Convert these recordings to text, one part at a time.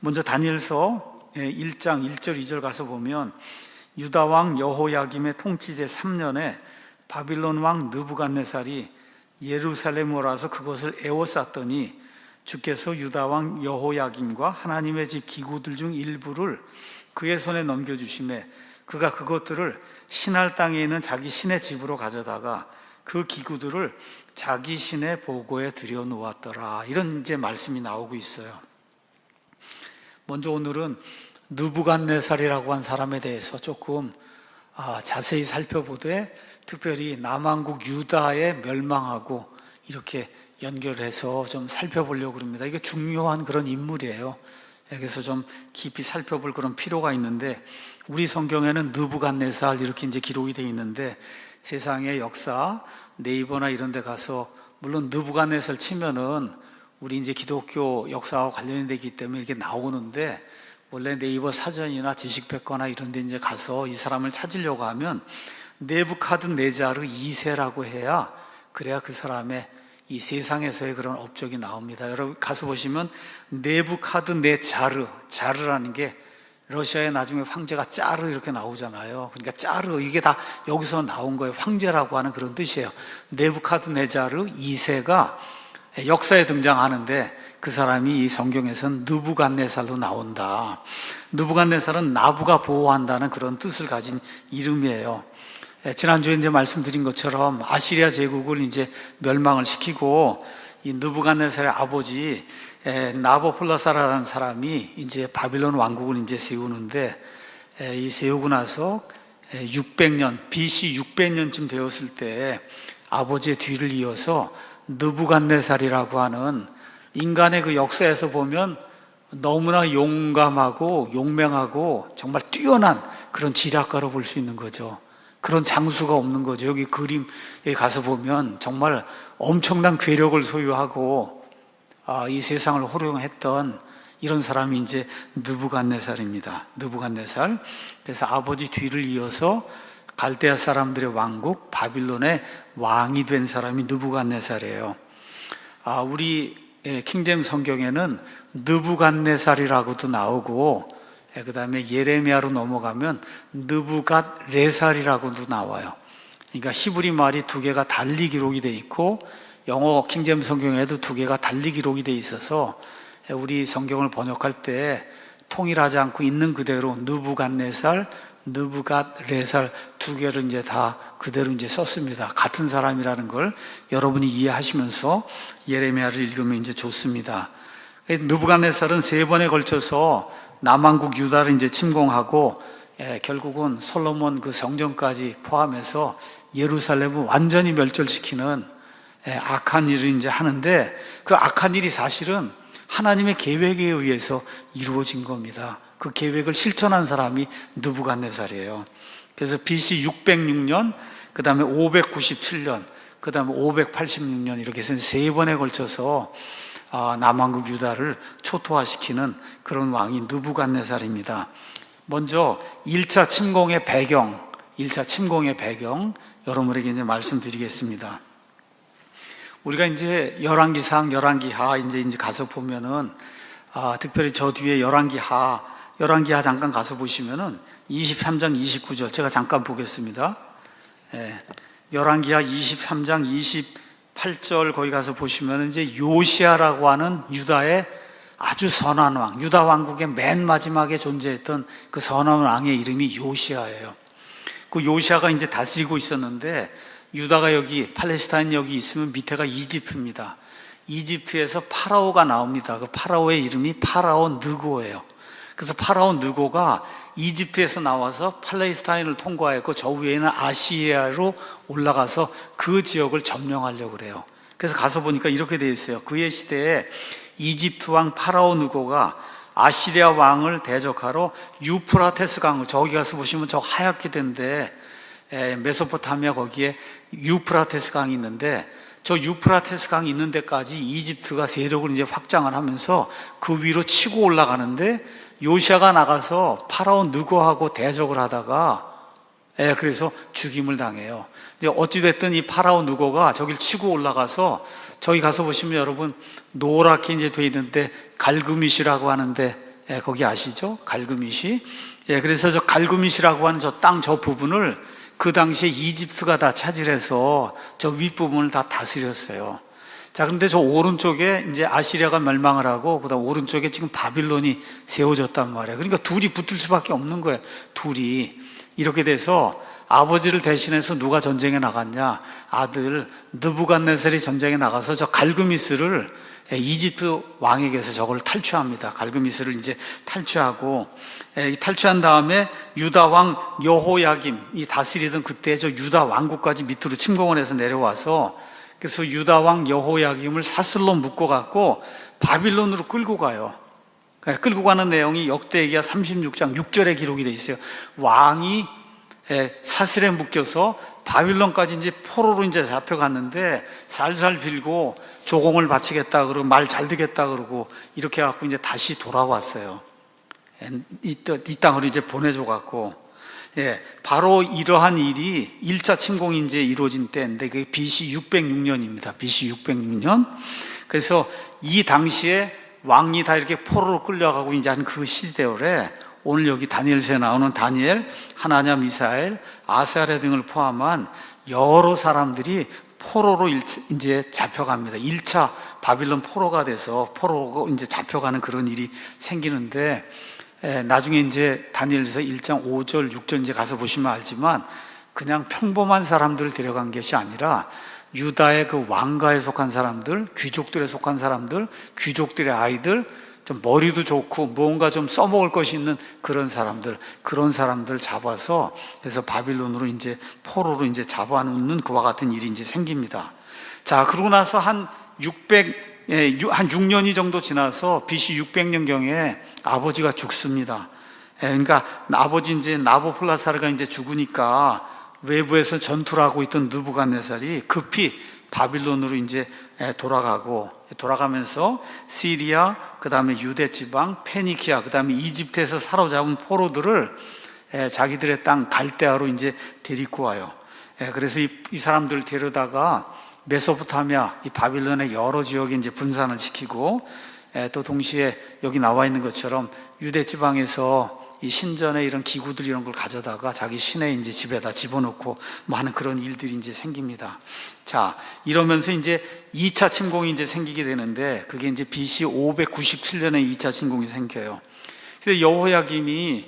먼저 다니엘서 1장 1절 2절 가서 보면 유다 왕 여호야김의 통치 제 3년에 바빌론 왕 느부갓네살이 예루살렘으로 와서 그것을 에워쌌더니 주께서 유다 왕 여호야김과 하나님의 집 기구들 중 일부를 그의 손에 넘겨주시매 그가 그것들을 신할 땅에 있는 자기 신의 집으로 가져다가 그 기구들을 자기 신의 보고에 들여놓았더라. 이런 이제 말씀이 나오고 있어요. 먼저 오늘은 느부갓네살이라고 한 사람에 대해서 조금 자세히 살펴보되, 특별히 남왕국 유다의 멸망하고 이렇게 연결해서 좀 살펴보려고 합니다. 이게 중요한 그런 인물이에요. 그래서 좀 깊이 살펴볼 그런 필요가 있는데, 우리 성경에는 느부갓네살 이렇게 이제 기록이 되어 있는데, 세상의 역사 네이버나 이런 데 가서 물론 느부갓네살 치면은 우리 이제 기독교 역사와 관련이 되기 때문에 이렇게 나오는데, 원래 네이버 사전이나 지식백과나 이런 데 이제 가서 이 사람을 찾으려고 하면 네부카드네자르 2세라고 해야, 그래야 그 사람의 이 세상에서의 그런 업적이 나옵니다. 여러분 가서 보시면 네부카드네자르, 자르라는 게 러시아의 나중에 황제가 짜르 이렇게 나오잖아요. 그러니까 짜르, 이게 다 여기서 나온 거예요. 황제라고 하는 그런 뜻이에요. 네부카드네자르 2세가 역사에 등장하는데, 그 사람이 이 성경에서는 느부갓네살로 나온다. 느부갓네살은 나부가 보호한다는 그런 뜻을 가진 이름이에요. 지난주에 이제 말씀드린 것처럼 아시리아 제국을 이제 멸망을 시키고, 이 느부갓네살의 아버지 나보폴라사라는 사람이 이제 바빌론 왕국을 이제 세우는데, 이 세우고 나서 600년, BC 600년쯤 되었을 때 아버지의 뒤를 이어서 느부갓네살이라고 하는, 인간의 그 역사에서 보면 너무나 용감하고 용맹하고 정말 뛰어난 그런 지략가로 볼 수 있는 거죠. 그런 장수가 없는 거죠. 여기 그림에 가서 보면 정말 엄청난 괴력을 소유하고 이 세상을 호령했던 이런 사람이 이제 느부갓네살입니다. 느부갓네살. 그래서 아버지 뒤를 이어서 갈대아 사람들의 왕국 바빌론의 왕이 된 사람이 느부갓네살이에요. 우리 킹제임스 성경에는 느부갓네살이라고도 나오고, 그 다음에 예레미야로 넘어가면 느부갓레살이라고도 나와요. 그러니까 히브리 말이 두 개가 달리 기록이 돼 있고, 영어 킹제임스 성경에도 두 개가 달리 기록이 돼 있어서 우리 성경을 번역할 때 통일하지 않고 있는 그대로 느부갓네살, 느부갓레살 두 개를 이제 다 그대로 이제 썼습니다. 같은 사람이라는 걸 여러분이 이해하시면서 예레미야를 읽으면 이제 좋습니다. 느부갓네살은 세 번에 걸쳐서 남왕국 유다를 이제 침공하고, 결국은 솔로몬 그 성전까지 포함해서 예루살렘을 완전히 멸절시키는 악한 일을 이제 하는데, 그 악한 일이 사실은 하나님의 계획에 의해서 이루어진 겁니다. 그 계획을 실천한 사람이 느부갓네살이에요. 그래서 BC 606년, 그 다음에 597년, 그 다음에 586년 이렇게 해서 세 번에 걸쳐서 남왕국 유다를 초토화시키는 그런 왕이 느부갓네살입니다. 먼저 1차 침공의 배경, 1차 침공의 배경 여러분에게 이제 말씀드리겠습니다. 우리가 이제 열왕기상, 열왕기하 이제 가서 보면은 특별히 저 뒤에 열왕기하 잠깐 가서 보시면은 23장 29절 제가 잠깐 보겠습니다. 열왕기하 23장 28절 거기 가서 보시면은 이제 요시야라고 하는 유다의 아주 선한 왕, 유다 왕국의 맨 마지막에 존재했던 그 선한 왕의 이름이 요시야예요. 그 요시야가 이제 다스리고 있었는데, 유다가 여기 팔레스타인 여기 있으면 밑에가 이집트입니다. 이집트에서 파라오가 나옵니다. 그 파라오의 이름이 파라오 느고예요. 그래서 파라오 느고가 이집트에서 나와서 팔레스타인을 통과했고, 저 위에는 아시리아로 올라가서 그 지역을 점령하려고 그래요. 그래서 가서 보니까 이렇게 되어 있어요. 그의 시대에 이집트 왕 파라오 느고가 아시리아 왕을 대적하러 유프라테스 강을, 저기 가서 보시면 저 하얗게 된데 메소포타미아 거기에 유프라테스 강이 있는데, 저 유프라테스 강이 있는 데까지 이집트가 세력을 이제 확장을 하면서 그 위로 치고 올라가는데, 요시야가 나가서 파라오 느고하고 대적을 하다가 그래서 죽임을 당해요. 이제 어찌됐든 이 파라오 느고가 저길 치고 올라가서, 저기 가서 보시면 여러분 노랗게 이제 돼 있는데 갈그밋이라고 하는데 거기 아시죠? 갈그밋이. 그래서 저 갈그밋이라고 하는 저 땅 저 부분을 그 당시에 이집트가 다 차지해서 저 윗부분을 다 다스렸어요. 자, 그런데 저 오른쪽에 이제 아시리아가 멸망을 하고, 그다음 오른쪽에 지금 바빌론이 세워졌단 말이에요. 그러니까 둘이 붙을 수밖에 없는 거예요. 둘이. 이렇게 돼서 아버지를 대신해서 누가 전쟁에 나갔냐? 아들 느부갓네살이 전쟁에 나가서 저 갈그미스를 이집트 왕에게서 저걸 탈취합니다. 갈그미스를 이제 탈취하고, 탈취한 다음에 유다 왕 여호야김이 다스리던 그때 저 유다 왕국까지 밑으로 침공을 해서 내려와서, 그래서 유다 왕 여호야김을 사슬로 묶어갖고 바빌론으로 끌고 가요. 끌고 가는 내용이 역대기야 36장 6절에 기록이 되어 있어요. 왕이 사슬에 묶여서 바빌론까지 이제 포로로 이제 잡혀갔는데, 살살 빌고 조공을 바치겠다 그러고 말 잘 듣겠다 그러고 이렇게 해갖고 이제 다시 돌아왔어요. 이 땅으로 이제 보내줘 갖고. 바로 이러한 일이 1차 침공이 이제 이루어진 때인데, 그게 BC 606년입니다. BC 606년. 그래서 이 당시에 왕이 다 이렇게 포로로 끌려가고 이제 한 그 시대에, 오늘 여기 다니엘서에 나오는 다니엘, 하나냐, 미사엘, 아사랴 등을 포함한 여러 사람들이 포로로 이제 잡혀갑니다. 1차 바빌론 포로가 돼서 포로로 이제 잡혀가는 그런 일이 생기는데, 나중에 이제 다니엘서 1장 5절, 6절 이제 가서 보시면 알지만, 그냥 평범한 사람들을 데려간 것이 아니라 유다의 그 왕가에 속한 사람들, 귀족들에 속한 사람들, 귀족들의 아이들, 좀 머리도 좋고 무언가 좀 써먹을 것이 있는 그런 사람들 잡아서, 그래서 바빌론으로 이제 포로로 이제 잡아놓는 그와 같은 일이 이제 생깁니다. 자, 그러고 나서 한 6년이 정도 지나서 BC 600년경에 아버지가 죽습니다. 그러니까 아버지 이제 나보폴라사르가 이제 죽으니까 외부에서 전투를 하고 있던 느부갓네살이 급히 바빌론으로 이제 돌아가면서 시리아, 그 다음에 유대 지방, 페니키아, 그 다음에 이집트에서 사로잡은 포로들을 자기들의 땅 갈대아로 이제 데리고 와요. 그래서 이 사람들을 데려다가 메소포타미아, 이 바빌론의 여러 지역에 이제 분산을 시키고, 또 동시에 여기 나와 있는 것처럼 유대 지방에서 이 신전에 이런 기구들 이런 걸 가져다가 자기 시내 이제 집에다 집어넣고 뭐 하는 그런 일들이 이제 생깁니다. 자, 이러면서 이제 2차 침공이 이제 생기게 되는데, 그게 이제 BC 597년에 2차 침공이 생겨요. 그래서 여호야김이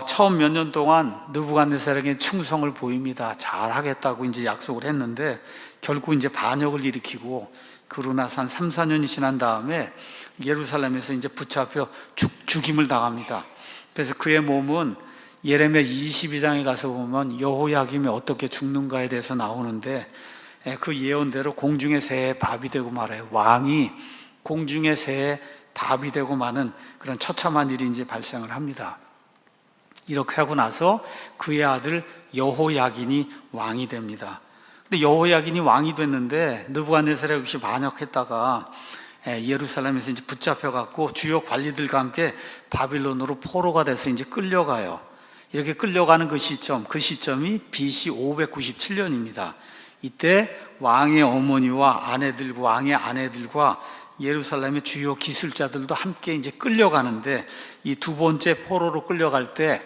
처음 몇 년 동안 느부갓네살에게 충성을 보입니다. 잘하겠다고 이제 약속을 했는데, 결국 이제 반역을 일으키고, 그러고 나서 한 3, 4년이 지난 다음에 예루살렘에서 이제 붙잡혀 죽임을 당합니다. 그래서 그의 몸은 예레미야 22장에 가서 보면 여호야김이 어떻게 죽는가에 대해서 나오는데, 그 예언대로 공중의 새에 밥이 되고 말아요. 왕이 공중의 새에 밥이 되고 마는 그런 처참한 일이 이제 발생을 합니다. 이렇게 하고 나서 그의 아들 여호야긴이 왕이 됩니다. 근데 여호야긴이 왕이 됐는데 느부갓네살이 역시 반역했다가 예루살렘에서 이제 붙잡혀갖고 주요 관리들과 함께 바빌론으로 포로가 돼서 이제 끌려가요. 이렇게 끌려가는 그 시점이 BC 597년입니다. 이때 왕의 어머니와 아내들과 왕의 아내들과 예루살렘의 주요 기술자들도 함께 이제 끌려가는데, 이 두 번째 포로로 끌려갈 때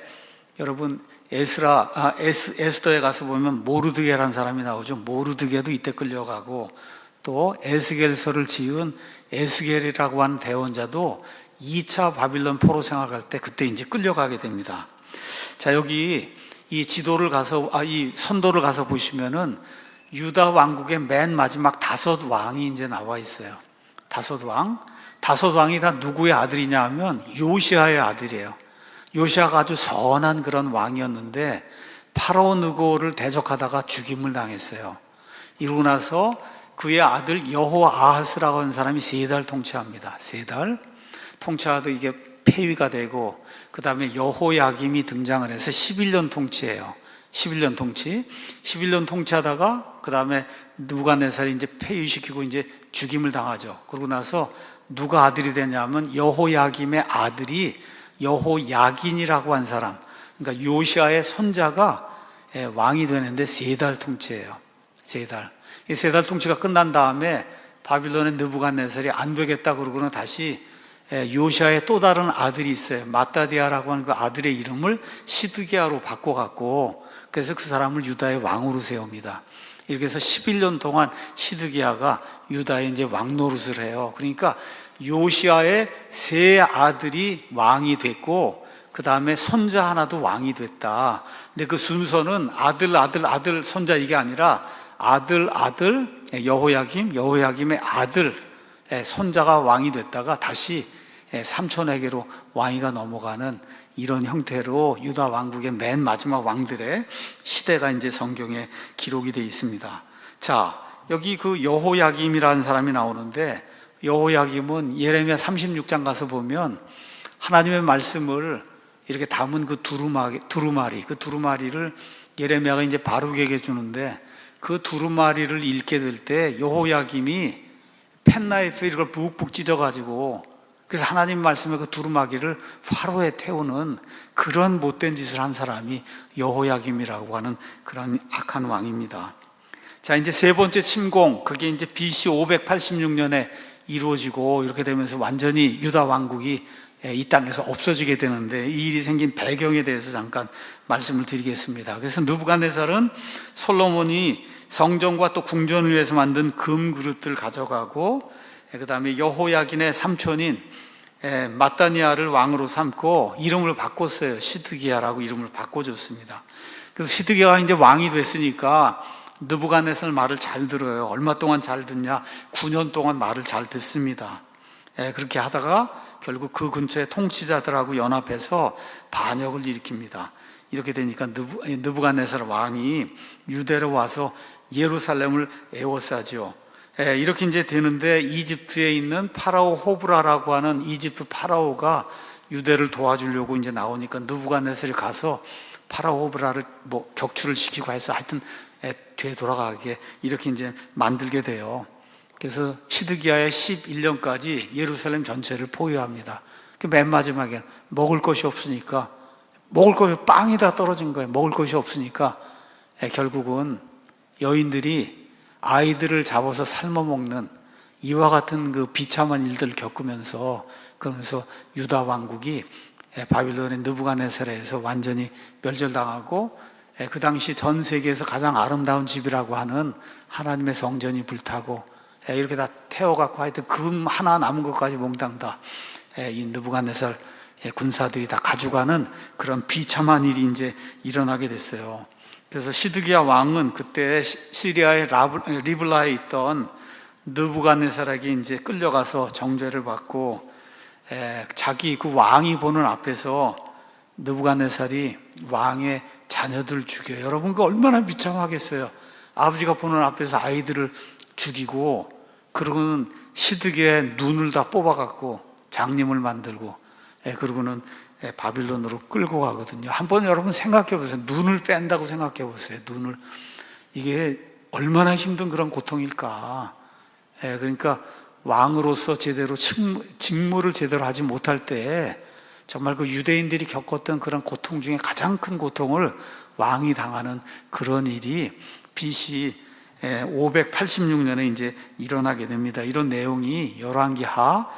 여러분 에스더에 가서 보면 모르드게라는 사람이 나오죠. 모르드게도 이때 끌려가고, 또 에스겔서를 지은 에스겔이라고 하는 대원자도 2차 바빌론 포로 생활할 때 그때 이제 끌려가게 됩니다. 자, 여기 이 지도를 가서 이 선도를 가서 보시면은 유다 왕국의 맨 마지막 5왕이 이제 나와 있어요. 5왕이 다 누구의 아들이냐 하면 요시아의 아들이에요. 요시아가 아주 선한 그런 왕이었는데 파라오 느고를 대적하다가 죽임을 당했어요. 이러고 나서 그의 아들 여호아하스라고 하는 사람이 3달 통치합니다. 3달 통치하도 이게 폐위가 되고, 그 다음에 여호야김이 등장을 해서 11년 통치해요. 11년 통치하다가 그 다음에 느부갓네살이 이제 폐위시키고 이제 죽임을 당하죠. 그러고 나서 누가 아들이 되냐면 여호야김의 아들이 여호야긴이라고 한 사람, 그러니까 요시아의 손자가 왕이 되는데 3달 통치해요. 3달. 이 3달 통치가 끝난 다음에 바빌론의 느부갓네살이 안 되겠다 그러고는 다시 요시아의 또 다른 아들이 있어요. 마따디아라고 하는 그 아들의 이름을 시드기야로 바꿔갖고 그래서 그 사람을 유다의 왕으로 세웁니다. 이렇게 해서 11년 동안 시드기야가 유다의 이제 왕 노릇을 해요. 그러니까 요시아의 세 아들이 왕이 됐고 그 다음에 손자 하나도 왕이 됐다. 근데 그 순서는 아들, 손자 이게 아니라 아들, 여호야김의 아들, 손자가 왕이 됐다가 다시 삼촌에게로 왕위가 넘어가는 이런 형태로 유다 왕국의 맨 마지막 왕들의 시대가 이제 성경에 기록이 되어 있습니다. 자, 여기 그 여호야김이라는 사람이 나오는데 여호야김은 예레미야 36장 가서 보면 하나님의 말씀을 이렇게 담은 그 두루마리를 예레미야가 이제 바룩에게 주는데 그 두루마리를 읽게 될 때 여호야김이 펜나이프 이걸 푹푹 찢어가지고 그래서 하나님 말씀의 그 두루마기를 화로에 태우는 그런 못된 짓을 한 사람이 여호야김이라고 하는 그런 악한 왕입니다. 자, 이제 세 번째 침공, 그게 이제 BC 586년에 이루어지고 이렇게 되면서 완전히 유다 왕국이 이 땅에서 없어지게 되는데 이 일이 생긴 배경에 대해서 잠깐 말씀을 드리겠습니다. 그래서 느부갓네살은 솔로몬이 성전과 또 궁전을 위해서 만든 금 그릇들을 가져가고 그 다음에 여호야긴의 삼촌인 마따니아를 왕으로 삼고 이름을 바꿨어요. 시드기야라고 이름을 바꿔줬습니다. 그래서 시드기야가 이제 왕이 됐으니까 느부갓네살 말을 잘 들어요. 얼마 동안 잘 듣냐? 9년 동안 말을 잘 듣습니다. 그렇게 하다가 결국 그 근처에 통치자들하고 연합해서 반역을 일으킵니다. 이렇게 되니까 느부갓네살 왕이 유대로 와서 예루살렘을 에워싸죠. 이렇게 이제 되는데 이집트에 있는 파라오 호브라라고 하는 이집트 파라오가 유대를 도와주려고 이제 나오니까 느부갓네살이 가서 파라오 호브라를 뭐 격추를 시키고 해서 하여튼 되돌아가게 이렇게 이제 만들게 돼요. 그래서 시드기야의 11년까지 예루살렘 전체를 포위합니다. 맨 마지막에 먹을 것이 없으니까 먹을 것이 빵이 다 떨어진 거예요. 먹을 것이 없으니까 결국은 여인들이 아이들을 잡아서 삶아 먹는 이와 같은 그 비참한 일들을 겪으면서 그러면서 유다 왕국이 바빌론의 느부갓네살에서 완전히 멸절당하고 그 당시 전 세계에서 가장 아름다운 집이라고 하는 하나님의 성전이 불타고 이렇게 다 태워갖고 하여튼 금 하나 남은 것까지 몽땅 다 이 느부갓네살 군사들이 다 가져가는 그런 비참한 일이 이제 일어나게 됐어요. 그래서 시드기야 왕은 그때 시리아의 리블라에 있던 느부갓네살에게 이제 끌려가서 정죄를 받고 자기 그 왕이 보는 앞에서 느부갓네살이 왕의 자녀들을 죽여요. 여러분 그 얼마나 비참하겠어요. 아버지가 보는 앞에서 아이들을 죽이고 그러고는 시드기야의 눈을 다 뽑아갖고 장님을 만들고 그러고는 바빌론으로 끌고 가거든요. 한번 여러분 생각해 보세요. 눈을 뺀다고 생각해 보세요. 눈을. 이게 얼마나 힘든 그런 고통일까. 그러니까 왕으로서 제대로 직무를 제대로 하지 못할 때 정말 그 유대인들이 겪었던 그런 고통 중에 가장 큰 고통을 왕이 당하는 그런 일이 BC 586년에 이제 일어나게 됩니다. 이런 내용이 열왕기하,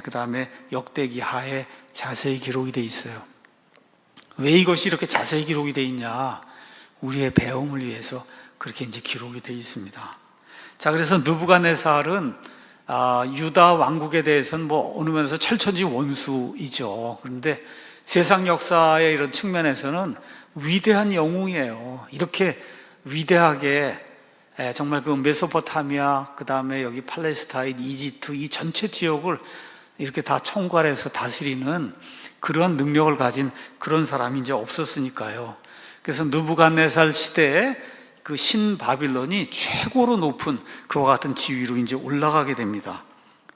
그 다음에 역대기하에 자세히 기록이 되어 있어요. 왜 이것이 이렇게 자세히 기록이 되어 있냐? 우리의 배움을 위해서 그렇게 이제 기록이 되어 있습니다. 자, 그래서 느부갓네살은 유다 왕국에 대해서는 뭐 어느 면에서 철천지 원수이죠. 그런데 세상 역사의 이런 측면에서는 위대한 영웅이에요. 이렇게 위대하게 정말 그 메소포타미아, 그 다음에 여기 팔레스타인, 이집트 이 전체 지역을 이렇게 다 총괄해서 다스리는 그런 능력을 가진 그런 사람이 이제 없었으니까요. 그래서 느부갓네살 시대에 그 신바빌론이 최고로 높은 그와 같은 지위로 이제 올라가게 됩니다.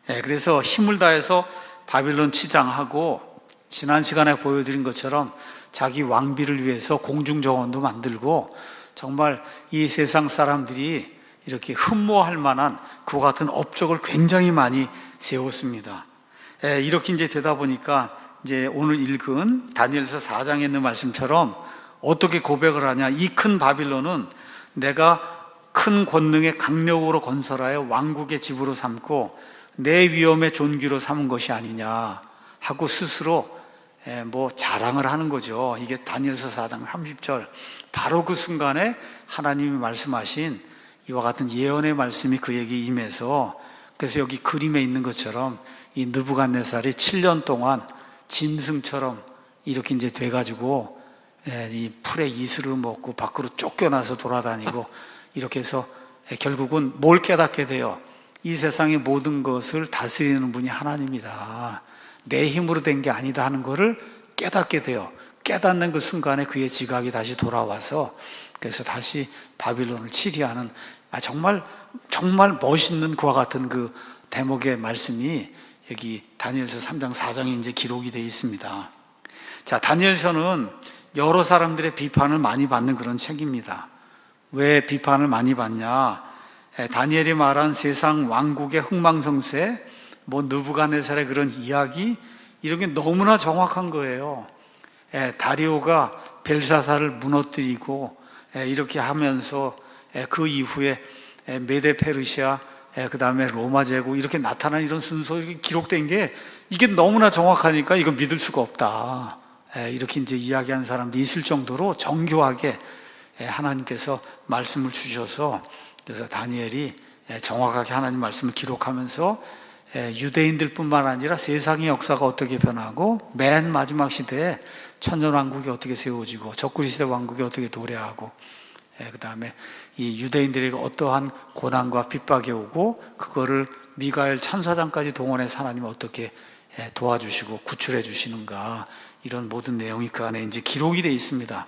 그래서 힘을 다해서 바빌론 치장하고 지난 시간에 보여드린 것처럼 자기 왕비를 위해서 공중정원도 만들고 정말 이 세상 사람들이 이렇게 흠모할 만한 그와 같은 업적을 굉장히 많이 세웠습니다. 이렇게 이제 되다 보니까 이제 오늘 읽은 다니엘서 4장에 있는 말씀처럼 어떻게 고백을 하냐. 이 큰 바빌론은 내가 큰 권능의 강력으로 건설하여 왕국의 집으로 삼고 내 위엄의 존귀로 삼은 것이 아니냐 하고 스스로 뭐 자랑을 하는 거죠. 이게 다니엘서 4장 30절, 바로 그 순간에 하나님이 말씀하신 이와 같은 예언의 말씀이 그에게 임해서, 그래서 여기 그림에 있는 것처럼 이 느부갓네살이 7년 동안 짐승처럼 이렇게 이제 돼가지고 이 풀에 이슬을 먹고 밖으로 쫓겨나서 돌아다니고, 이렇게 해서 결국은 뭘 깨닫게 돼요? 이 세상의 모든 것을 다스리는 분이 하나님이다, 내 힘으로 된 게 아니다 하는 것을 깨닫게 돼요. 깨닫는 그 순간에 그의 지각이 다시 돌아와서, 그래서 다시 바빌론을 치리하는, 정말 멋있는 그와 같은 그 대목의 말씀이 여기 다니엘서 3장 4장에 이제 기록이 되어 있습니다. 자, 다니엘서는 여러 사람들의 비판을 많이 받는 그런 책입니다. 왜 비판을 많이 받냐? 다니엘이 말한 세상 왕국의 흥망성쇠, 뭐 느부갓네살의 그런 이야기, 이런 게 너무나 정확한 거예요. 다리오가 벨사사를 무너뜨리고 이렇게 하면서 그 이후에 메데 페르시아, 그 다음에 로마 제국 이렇게 나타난 이런 순서, 이렇게 기록된 게 이게 너무나 정확하니까 이거 믿을 수가 없다, 이렇게 이제 이야기하는 사람들이 있을 정도로 정교하게 하나님께서 말씀을 주셔서, 그래서 다니엘이 정확하게 하나님 말씀을 기록하면서 유대인들 뿐만 아니라 세상의 역사가 어떻게 변하고 맨 마지막 시대에 천년왕국이 어떻게 세워지고 적그리스도 왕국이 어떻게 도래하고, 그 다음에 이 유대인들에게 어떠한 고난과 핍박이 오고 그거를 미가엘 천사장까지 동원해서 하나님이 어떻게 도와주시고 구출해 주시는가, 이런 모든 내용이 그 안에 이제 기록이 되어 있습니다.